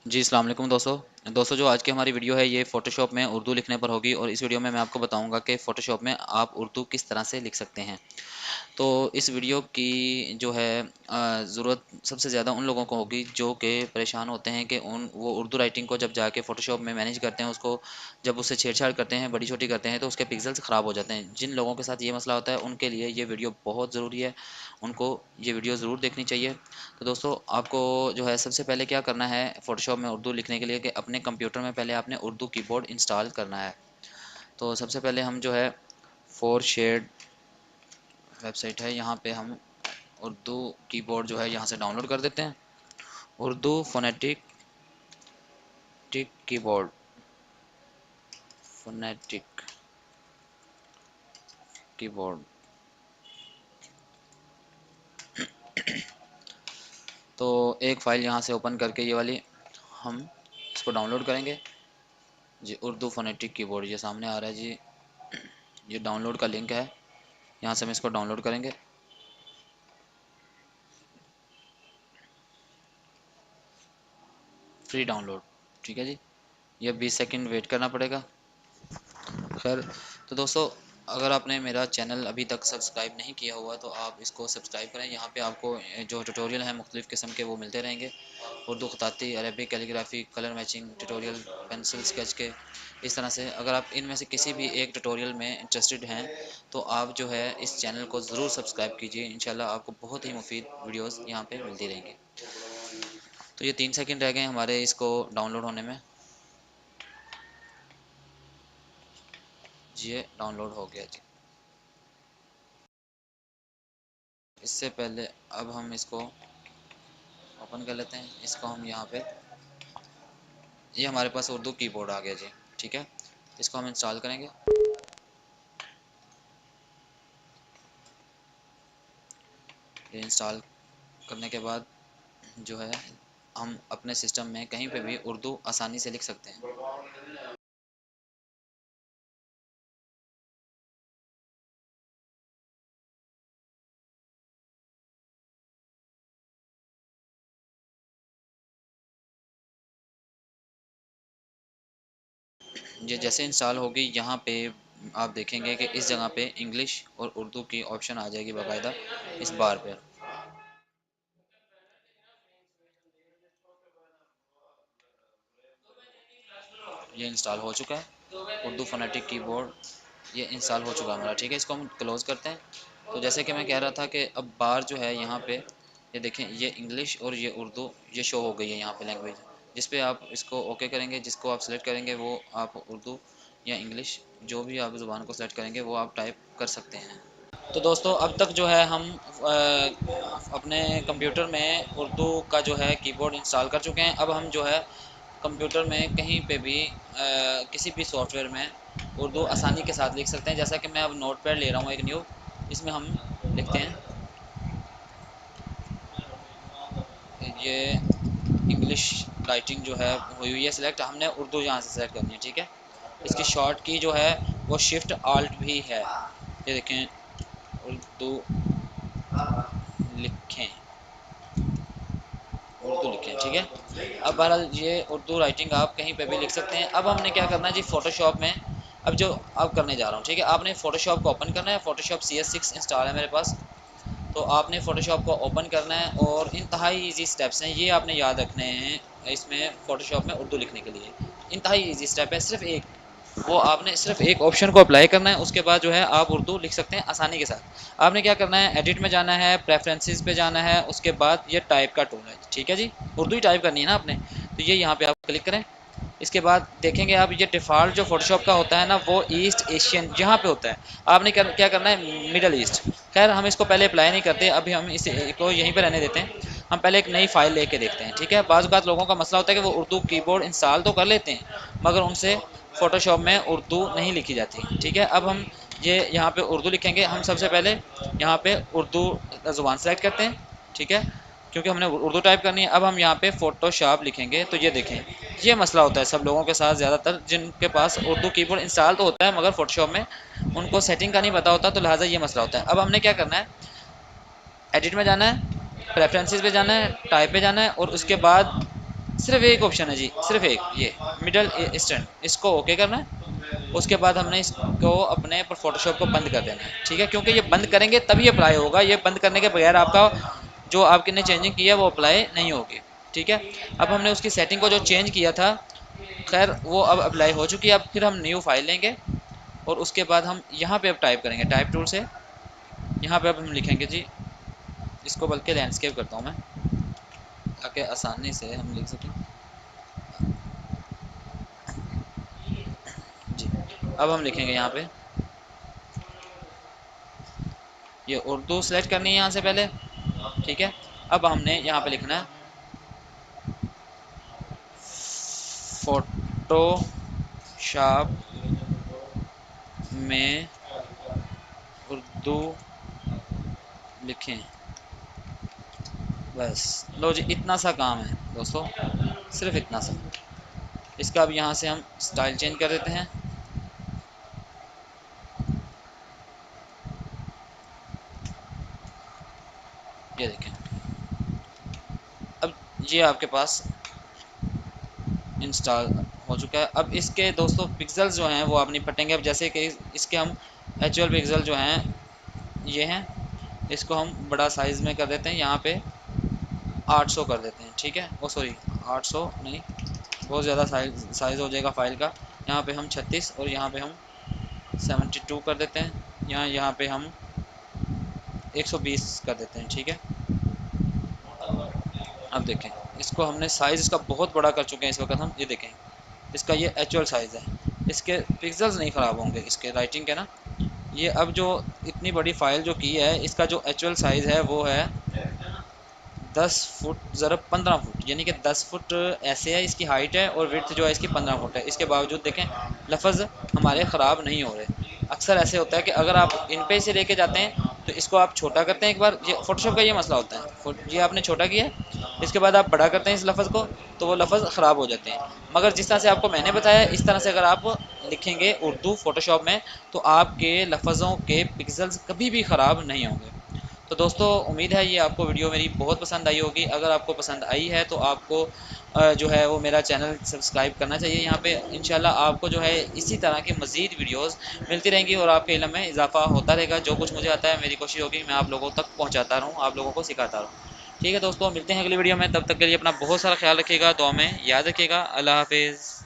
जी अस्सलाम वालेकुम दोस्तों जो आज की हमारी वीडियो है ये फ़ोटोशॉप में उर्दू लिखने पर होगी और इस वीडियो में मैं आपको बताऊंगा कि फ़ोटोशॉप में आप उर्दू किस तरह से लिख सकते हैं। तो इस वीडियो की जो है ज़रूरत सबसे ज़्यादा उन लोगों को होगी जो कि परेशान होते हैं कि उन वो उर्दू राइटिंग को जब जाके फ़ोटोशॉप में मैनेज करते हैं, उसको जब उससे छेड़छाड़ करते हैं, बड़ी छोटी करते हैं तो उसके पिक्सेल्स ख़राब हो जाते हैं। जिन लोगों के साथ ये मसला होता है उनके लिए ये वीडियो बहुत ज़रूरी है, उनको ये वीडियो ज़रूर देखनी चाहिए। तो दोस्तों आपको जो है सबसे पहले क्या करना है फ़ोटोशॉप में उर्दू लिखने के लिए कि अपने कंप्यूटर में पहले आपने उर्दू कीबोर्ड इंस्टॉल करना है। तो सबसे पहले हम जो है फोर शेड वेबसाइट है, यहाँ पे हम उर्दू कीबोर्ड जो है यहाँ से डाउनलोड कर देते हैं। उर्दू फोनेटिक टिक कीबोर्ड, फोनेटिक कीबोर्ड। तो एक फ़ाइल यहाँ से ओपन करके ये वाली हम इसको डाउनलोड करेंगे जी। उर्दू फोनेटिक कीबोर्ड ये सामने आ रहा है जी, ये डाउनलोड का लिंक है, यहाँ से हम इसको डाउनलोड करेंगे। फ्री डाउनलोड, ठीक है जी। ये 20 सेकंड वेट करना पड़ेगा। खैर, तो दोस्तों अगर आपने मेरा चैनल अभी तक सब्सक्राइब नहीं किया हुआ तो आप इसको सब्सक्राइब करें। यहाँ पे आपको जो ट्यूटोरियल हैं मुख्तलिफ़ किस्म के वो मिलते रहेंगे। उर्दू ख़ताती, Arabic, calligraphy, colour matching tutorial, pencil sketch के, इस तरह से अगर आप इनमें से किसी भी एक ट्यूटोरियल में इंटरेस्टेड हैं तो आप जो है इस चैनल को ज़रूर सब्सक्राइब कीजिए। इंशाल्लाह आपको बहुत ही मुफीद वीडियोज़ यहाँ पर मिलती रहेंगी। तो ये 3 सेकंड रह गए हमारे इसको डाउनलोड होने में। ये डाउनलोड हो गया जी। इससे पहले अब हम इसको ओपन कर लेते हैं। इसको हम यहाँ पे, ये हमारे पास उर्दू कीबोर्ड आ गया जी, ठीक है। इसको हम इंस्टॉल करेंगे। ये इंस्टॉल करने के बाद जो है हम अपने सिस्टम में कहीं पे भी उर्दू आसानी से लिख सकते हैं। ये जैसे इंस्टॉल होगी यहाँ पे आप देखेंगे कि इस जगह पे इंग्लिश और उर्दू की ऑप्शन आ जाएगी बाकायदा इस बार पे। ये इंस्टॉल हो चुका है उर्दू फोनेटिक कीबोर्ड, ये इंस्टॉल हो चुका है हमारा, ठीक है। इसको हम क्लोज़ करते हैं। तो जैसे कि मैं कह रहा था कि अब बार जो है यहाँ पे ये देखें, ये इंग्लिश और ये उर्दू ये शो हो गई है यहाँ पे लैंग्वेज, जिस पे आप इसको ओके करेंगे, जिसको आप सेलेक्ट करेंगे वो आप उर्दू या इंग्लिश जो भी आप ज़ुबान को सेलेक्ट करेंगे वो आप टाइप कर सकते हैं। तो दोस्तों अब तक जो है हम अपने कंप्यूटर में उर्दू का जो है कीबोर्ड इंस्टॉल कर चुके हैं। अब हम जो है कंप्यूटर में कहीं पे भी किसी भी सॉफ्टवेयर में उर्दू आसानी के साथ लिख सकते हैं। जैसा कि मैं अब नोटपैड ले रहा हूँ एक न्यू, इसमें हम लिखते हैं ये इंग्लिश राइटिंग जो है हुई हुई है सिलेक्ट, हमने उर्दू यहाँ से सेलेक्ट करनी है, ठीक है। इसकी शॉर्ट की जो है वो शिफ्ट आल्ट भी है, ये देखें उर्दू लिखें, उर्दू लिखें, ठीक है। अब बहरहाल ये उर्दू राइटिंग आप कहीं पे भी लिख सकते हैं। अब हमने क्या करना है जी फ़ोटोशॉप में, अब जो अब करने जा रहा हूँ, ठीक है। आपने फ़ोटोशॉप को ओपन करना है। फ़ोटोशॉप CS6 इंस्टॉल है मेरे पास। तो आपने फ़ोटोशॉप को ओपन करना है और इंतहाई ईजी स्टेप्स हैं, ये आपने याद रखने हैं इसमें फ़ोटोशॉप में उर्दू लिखने के लिए। इंतहाई ईजी स्टेप है, सिर्फ एक, वो आपने सिर्फ एक ऑप्शन को अप्लाई करना है, उसके बाद जो है आप उर्दू लिख सकते हैं आसानी के साथ। आपने क्या करना है, एडिट में जाना है, प्रेफरेंसेस पे जाना है, उसके बाद ये टाइप का टूल है, ठीक है जी। उर्दू ही टाइप करनी है ना आपने, तो ये यहाँ पे आप क्लिक करें। इसके बाद देखेंगे आप ये डिफ़ॉल्ट जो फोटोशॉप का होता है ना वो ईस्ट एशियन यहाँ पे होता है। आपने क्या करना है, मिडल ईस्ट। खैर हम इसको पहले अप्लाई नहीं करते, अभी हम इसको यहीं पर रहने देते हैं। हम पहले एक नई फाइल लेके देखते हैं, ठीक है। बाज़ बात लोगों का मसला होता है कि वो उर्दू कीबोर्ड इंस्टॉल तो कर लेते हैं मगर उनसे फ़ोटोशॉप में उर्दू नहीं लिखी जाती, ठीक है। अब हम ये यहाँ पे उर्दू लिखेंगे। हम सबसे पहले यहाँ पे उर्दू ज़ुबान सेलेक्ट करते हैं, ठीक है, क्योंकि हमने उर्दू टाइप करनी है। अब हम यहाँ पे फ़ोटोशॉप लिखेंगे। तो ये देखें, ये मसला होता है सब लोगों के साथ, ज़्यादातर जिनके पास उर्दू कीबोर्ड इंस्टॉल तो होता है मगर फ़ोटोशॉप में उनको सेटिंग का नहीं पता होता, तो लिहाजा ये मसला होता है। अब हमने क्या करना है, एडिट में जाना है, प्रेफरेंसेस पे जाना है, टाइप पे जाना है और उसके बाद सिर्फ एक ऑप्शन है जी, सिर्फ एक, ये मिडल ईस्टर्न, इसको ओके करना है। उसके बाद हमने इसको अपने पर फोटोशॉप को बंद कर देना है, ठीक है, क्योंकि ये बंद करेंगे तभी अप्लाई होगा, ये बंद करने के बगैर आपका जो आपने चेंजिंग किया वो अप्लाई नहीं होगी, ठीक है। अब हमने उसकी सेटिंग को जो चेंज किया था, खैर वो अब अप्लाई हो चुकी है। अब फिर हम न्यू फाइल लेंगे और उसके बाद हम यहाँ पे अब टाइप करेंगे, टाइप टूल से यहाँ पे अब हम लिखेंगे जी, इसको बल्कि लैंडस्केप करता हूँ मैं ताकि आसानी से हम लिख सकें जी। अब हम लिखेंगे यहाँ पे, ये उर्दू सेलेक्ट करनी है यहाँ से पहले, ठीक है। अब हमने यहाँ पे लिखना है फोटोशॉप में उर्दू लिखें, बस। लो जी, इतना सा काम है दोस्तों, सिर्फ इतना सा। इसका अब यहाँ से हम स्टाइल चेंज कर देते हैं, ये देखें। अब ये आपके पास इंस्टॉल हो चुका है। अब इसके दोस्तों पिक्सल्स जो हैं वो आप नहीं पटेंगे। अब जैसे कि इसके हम एक्चुअल पिक्सल जो हैं ये हैं, इसको हम बड़ा साइज़ में कर देते हैं, यहाँ पे 800 कर देते हैं, ठीक है। ओ सॉरी, 800 नहीं, बहुत ज़्यादा साइज़ हो जाएगा फाइल का। यहाँ पे हम 36 और यहाँ पे हम 72 कर देते हैं, यहाँ पे हम 120 कर देते हैं, ठीक है। अब देखें, इसको हमने साइज़ इसका बहुत बड़ा कर चुके हैं इस वक्त हम, ये देखें इसका ये एक्चुअल साइज़ है, इसके पिक्सल्स नहीं ख़राब होंगे इसके राइटिंग के ना। ये अब जो इतनी बड़ी फ़ाइल जो की है, इसका जो एक्चुअल साइज़ है वो है 10 फुट ज़रब 15 फुट, यानी कि 10 फुट ऐसे है इसकी हाइट है और विड्थ जो है इसकी 15 फुट है। इसके बावजूद देखें लफ्ज़ हमारे ख़राब नहीं हो रहे। अक्सर ऐसे होता है कि अगर आप इन पे से लेके जाते हैं तो इसको आप छोटा करते हैं एक बार, ये फ़ोटोशॉप का ये मसला होता है, ये आपने छोटा किया है, इसके बाद आप बड़ा करते हैं इस लफ्ज़ को, तो वो लफ्ज़ ख़राब हो जाते हैं। मगर जिस तरह से आपको मैंने बताया, इस तरह से अगर आप लिखेंगे उर्दू फ़ोटोशॉप में तो आपके लफ्ज़ों के पिक्सल्स कभी भी ख़राब नहीं होंगे। तो दोस्तों उम्मीद है ये आपको वीडियो मेरी बहुत पसंद आई होगी। अगर आपको पसंद आई है तो आपको जो है वो मेरा चैनल सब्सक्राइब करना चाहिए। यहाँ पे इंशाल्लाह आपको जो है इसी तरह की मज़ीद वीडियोस मिलती रहेंगी और आपके इल्म में इजाफा होता रहेगा। जो कुछ मुझे आता है मेरी कोशिश होगी मैं आप लोगों तक पहुँचाता रहूँ, आप लोगों को सिखाता रहूँ। ठीक है दोस्तों, मिलते हैं अगली वीडियो में, तब तक के लिए अपना बहुत सारा ख्याल रखिएगा, दुआ में याद रखिएगा। अल्लाह हाफिज़।